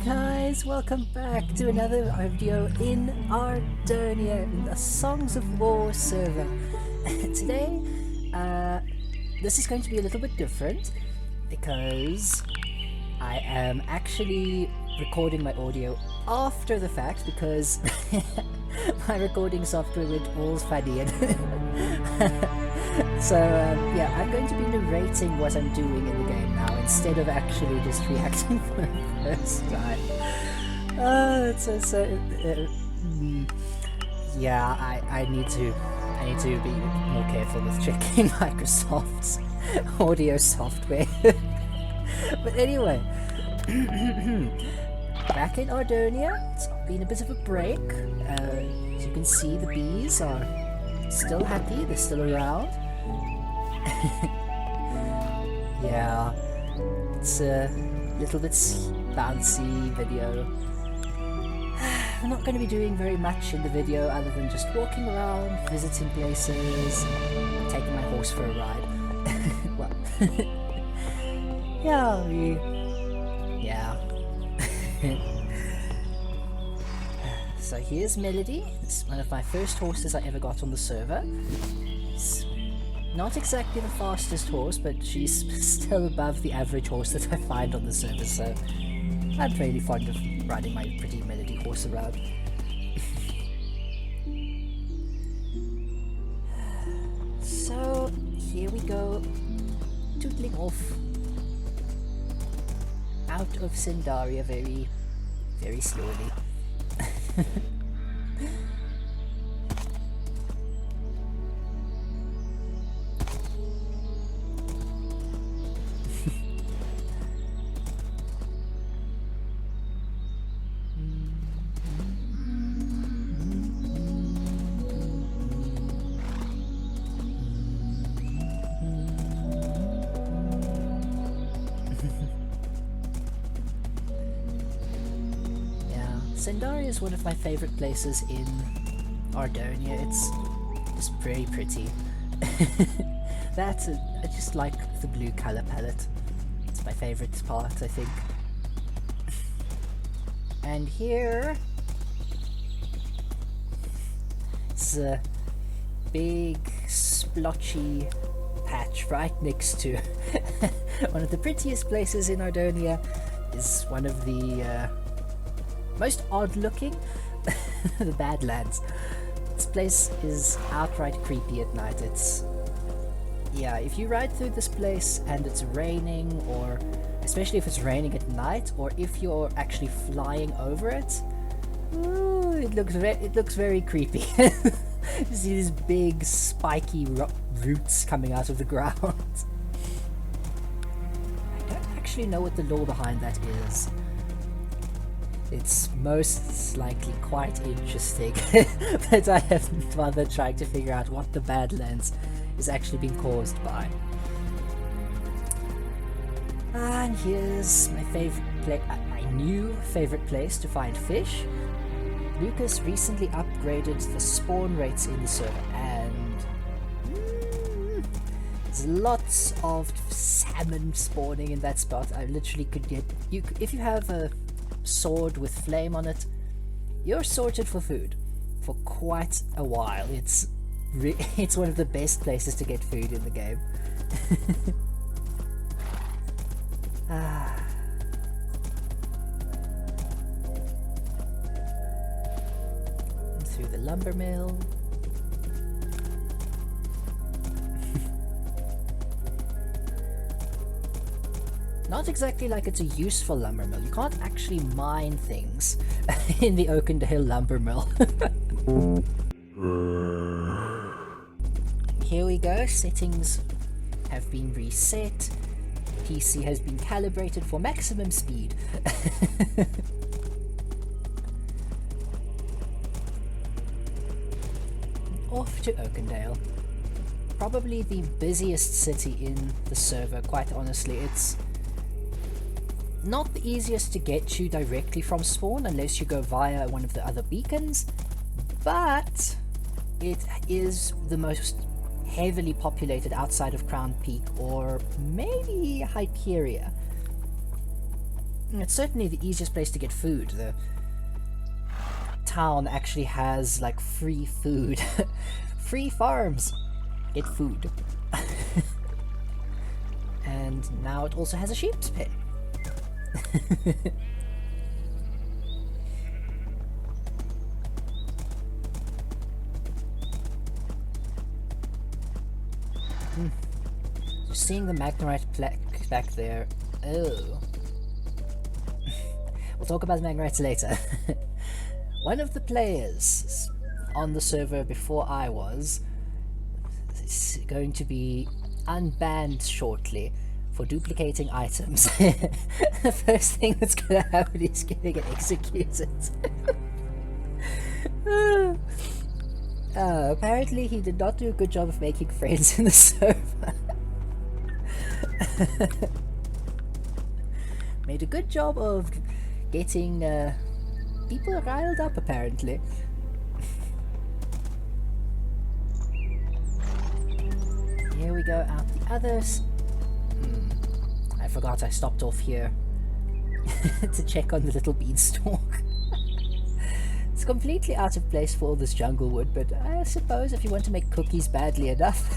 guys, welcome back to another video in Ardonia, in the Songs of War server. Today, this is going to be a little bit different because I am actually recording my audio after the fact because my recording software went all funny and so yeah, I'm going to be narrating what I'm doing in the game now instead of actually just reacting for the first time. Yeah, I need to be more careful with checking Microsoft's audio software. But anyway, back in Ardonia, it's been a bit of a break. As you can see, the bees are still happy, they're still around. Yeah, it's a little bit bouncy video. I'm not going to be doing very much in the video other than just walking around, visiting places, taking my horse for a ride. Well, yeah. So here's Melody. It's one of my first horses I ever got on the server. It's not exactly the fastest horse, but she's still above the average horse that I find on the server, so I'm really fond of riding my pretty Melody horse around. So here we go, tootling off out of Sindaria very, very slowly. Sindaria is one of my favorite places in Ardonia. It's just very pretty. I just like the blue color palette. It's my favorite part, I think. And here it's a big splotchy patch right next to one of the prettiest places in Ardonia. Is one of the most odd looking, the Badlands. This place is outright creepy at night. Yeah, if you ride through this place and it's raining, or especially if it's raining at night, or if you're actually flying over it, ooh, it looks very creepy. You see these big spiky roots coming out of the ground. I don't actually know what the lore behind that is. It's most likely quite interesting, but I haven't bothered trying to figure out what the Badlands is actually being caused by. And here's my my new favorite place to find fish. Lucas recently upgraded the spawn rates in the server, and there's lots of salmon spawning in that spot. I literally could get if you have a sword with flame on it, you're sorted for food for quite a while. It's one of the best places to get food in the game. Through the lumber mill. Not exactly like it's a useful lumber mill. You can't actually mine things in the Oakendale lumber mill. Here we go. Settings have been reset. PC has been calibrated for maximum speed. Off to Oakendale. Probably the busiest city in the server, quite honestly. It's not the easiest to get to directly from spawn unless you go via one of the other beacons, but it is the most heavily populated outside of Crown Peak or maybe Hyperia. It's certainly the easiest place to get food. The town actually has like free food. Free farms. Get food. And now it also has a sheep's pen. Just seeing the magnerite plaque back there. Oh. We'll talk about the magnerites later. One of the players on the server before I was is going to be unbanned shortly for duplicating items. The first thing that's gonna happen is gonna get executed. Apparently he did not do a good job of making friends in the server. Made a good job of getting people riled up, apparently. Here we go, out the others. I forgot I stopped off here to check on the little beanstalk. It's completely out of place for all this jungle wood, but I suppose if you want to make cookies badly enough.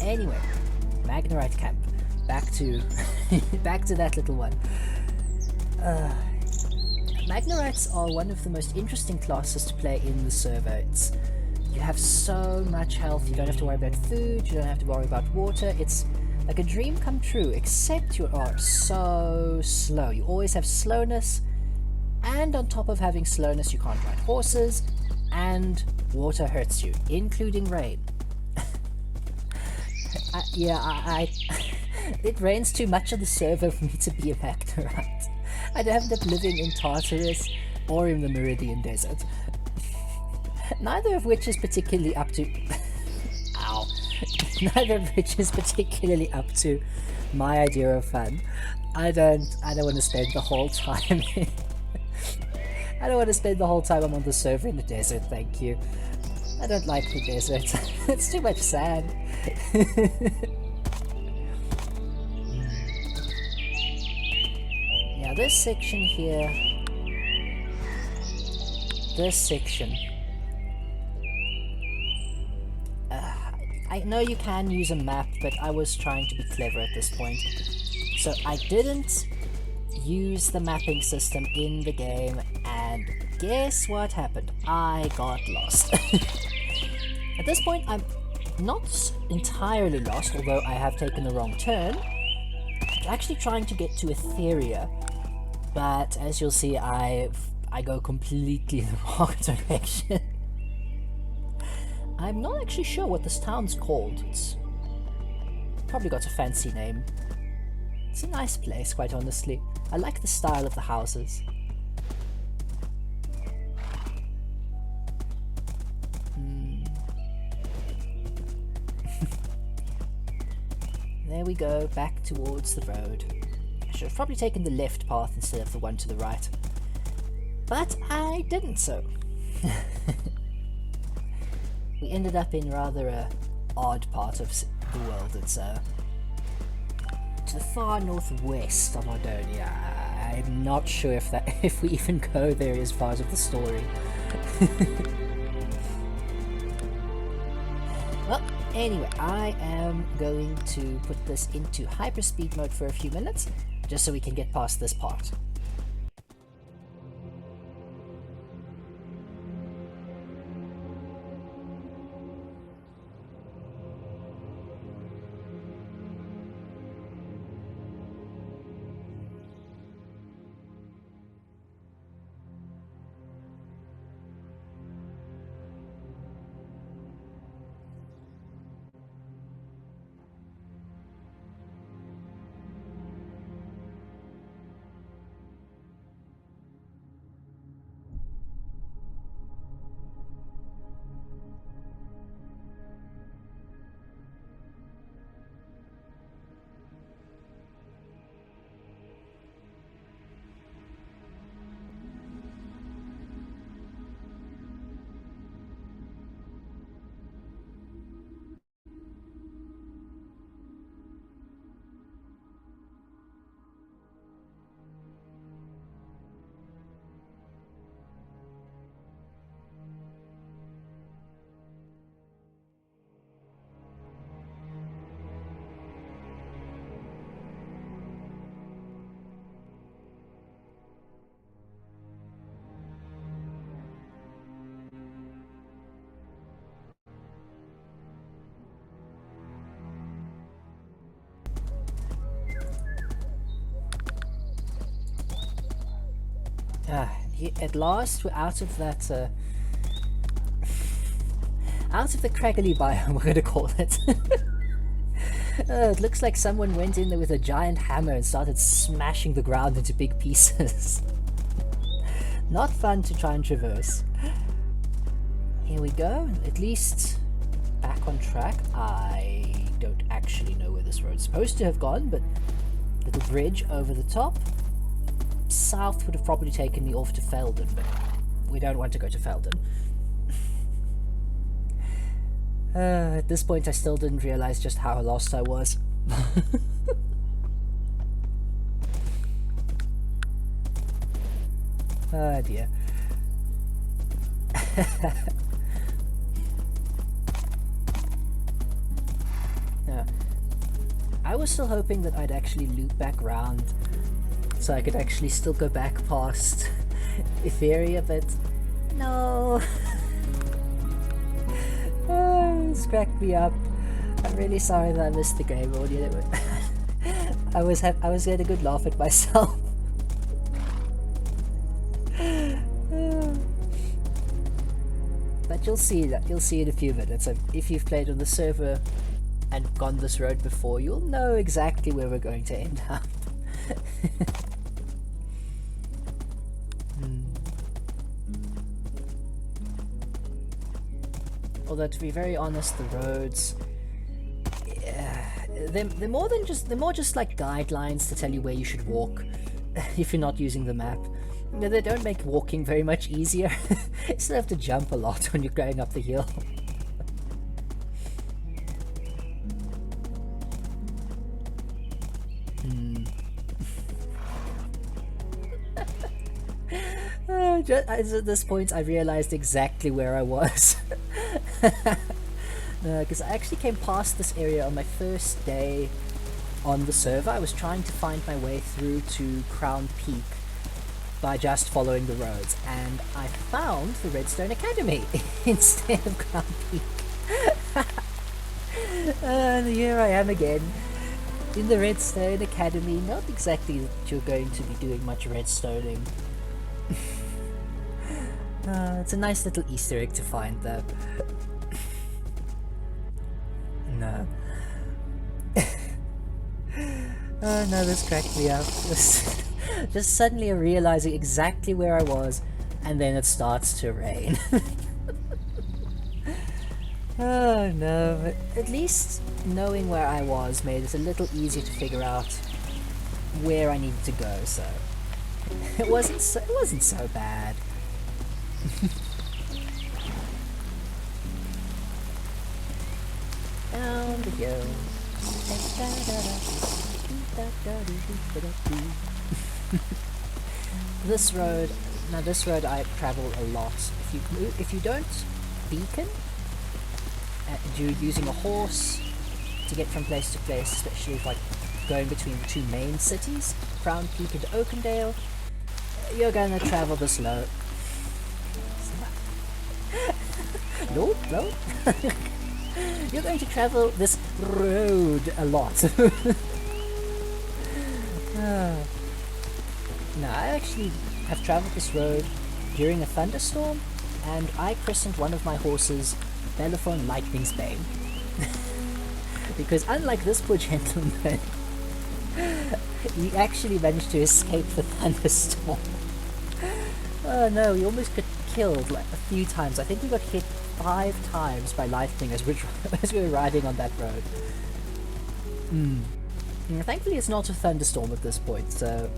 Anyway, Magnerite camp. Back to back to that little one. Magnerites are one of the most interesting classes to play in the server. You have so much health, you don't have to worry about food, you don't have to worry about water. It's like a dream come true, except you are so slow. You always have slowness, and on top of having slowness, you can't ride horses, and water hurts you, including rain. It rains too much on the server for me to be a Magnerite. I'd end up living in Tartarus or in the Meridian Desert. Neither of which is particularly up to... Ow. Neither of which is particularly up to my idea of fun. I don't want to spend the whole time... I don't want to spend the whole time I'm on the server in the desert, thank you. I don't like the desert. It's too much sand. Now this section here... This section... I know you can use a map, but I was trying to be clever at this point. So I didn't use the mapping system in the game, and guess what happened? I got lost. At this point, I'm not entirely lost, although I have taken the wrong turn. I'm actually trying to get to Etheria, but as you'll see, I go completely the wrong direction. I'm not actually sure what this town's called. It's probably got a fancy name. It's a nice place, quite honestly. I like the style of the houses. There we go, back towards the road. I should have probably taken the left path instead of the one to the right. But I didn't so. We ended up in rather a odd part of the world. It's to the far northwest of Ardonia. I'm not sure if we even go there as part of the story. Well, anyway, I am going to put this into hyperspeed mode for a few minutes, just so we can get past this part. At last we're out of that, out of the craggly biome, we're gonna call it. It looks like someone went in there with a giant hammer and started smashing the ground into big pieces. Not fun to try and traverse. Here we go, at least back on track. I don't actually know where this road's supposed to have gone, but little bridge over the top. South would have probably taken me off to Felden, but we don't want to go to Felden. At this point I still didn't realize just how lost I was. Oh dear. I was still hoping that I'd actually loop back round so I could actually still go back past Etheria, but no. It's cracked me up. I'm really sorry that I missed the game audio. I was getting a good laugh at myself. But you'll see that. You'll see in a few minutes. If you've played on the server and gone this road before, you'll know exactly where we're going to end up. Although to be very honest, the roads, they're more just like guidelines to tell you where you should walk if you're not using the map. They don't make walking very much easier. You still have to jump a lot when you're going up the hill. At this point I realized exactly where I was. Because I actually came past this area on my first day on the server. I was trying to find my way through to Crown Peak by just following the roads, and I found the Redstone Academy instead of Crown Peak. And here I am again in the Redstone Academy. Not exactly that you're going to be doing much redstoning. It's a nice little Easter egg to find though. No. Oh no, this cracked me up. Just suddenly realizing exactly where I was, and then it starts to rain. Oh no, but at least knowing where I was made it a little easier to figure out where I needed to go, so it wasn't so bad. Down the hill. This road I travel a lot. If you don't beacon, you're using a horse to get from place to place, especially if like going between the two main cities, Crown Peak and Oakendale, you're gonna travel this slow. Nope. You're going to travel this road a lot. No, I actually have traveled this road during a thunderstorm, and I christened one of my horses Bellephone Lightning's Bane. Because unlike this poor gentleman, he actually managed to escape the thunderstorm. Oh no, he almost got killed like a few times. I think we got hit 5 times by lightning as we were riding on that road. Thankfully it's not a thunderstorm at this point, so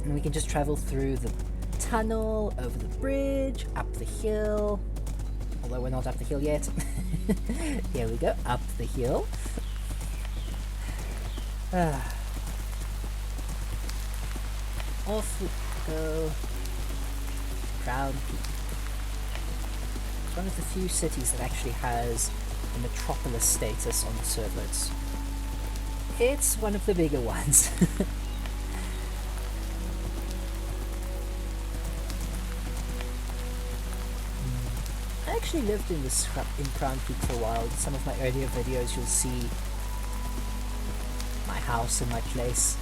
we can just travel through the tunnel, over the bridge, up the hill. Although we're not up the hill yet. Here we go, up the hill. Off we go. Crown Peak. It's one of the few cities that actually has a metropolis status on the server. It's one of the bigger ones. I actually lived in Crown Peak for a while. In some of my earlier videos you'll see my house and my place.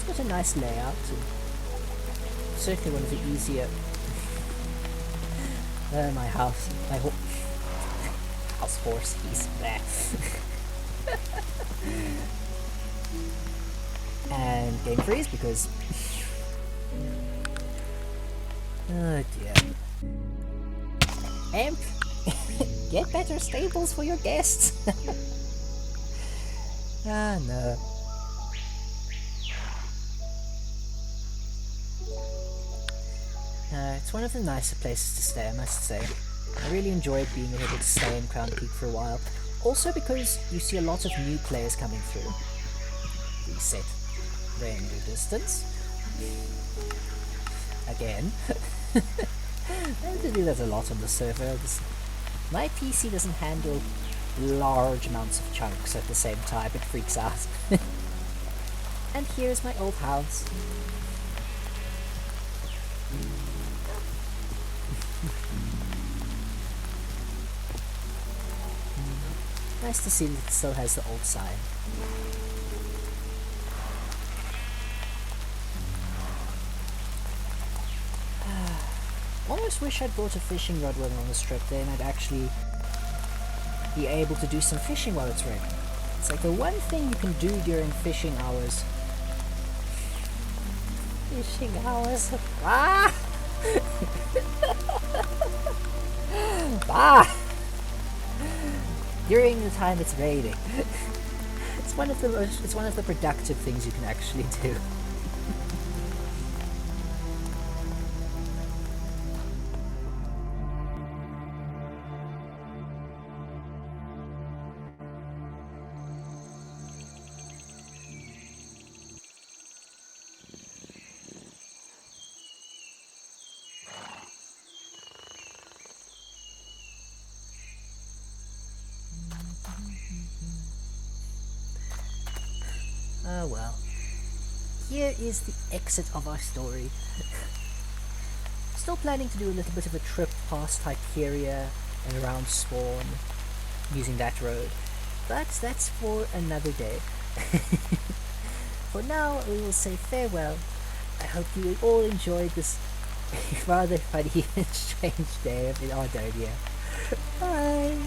It's got a nice layout, and certainly one of the easier. My house, house horse, he's there. And game freeze because. Oh dear. Amp, get better stables for your guests. Ah, no. It's one of the nicer places to stay, I must say. I really enjoyed being able to stay in Crown Peak for a while. Also because you see a lot of new players coming through. Reset. Render distance. Again. I have to do that a lot on the server. My PC doesn't handle large amounts of chunks at the same time, it freaks out. And here's my old house. Nice to see that it still has the old sign. Almost wish I'd brought a fishing rod when on this trip, then I'd actually be able to do some fishing while it's raining. It's like the one thing you can do during fishing hours. Fishing hours? Ah! Ah! During the time it's raining. It's one of the productive things you can actually do. Oh well. Here is the exit of our story. Still planning to do a little bit of a trip past Hyperia and around Spawn, using that road. But that's for another day. For now, we will say farewell. I hope you all enjoyed this rather funny and strange day in Ardonia. Bye!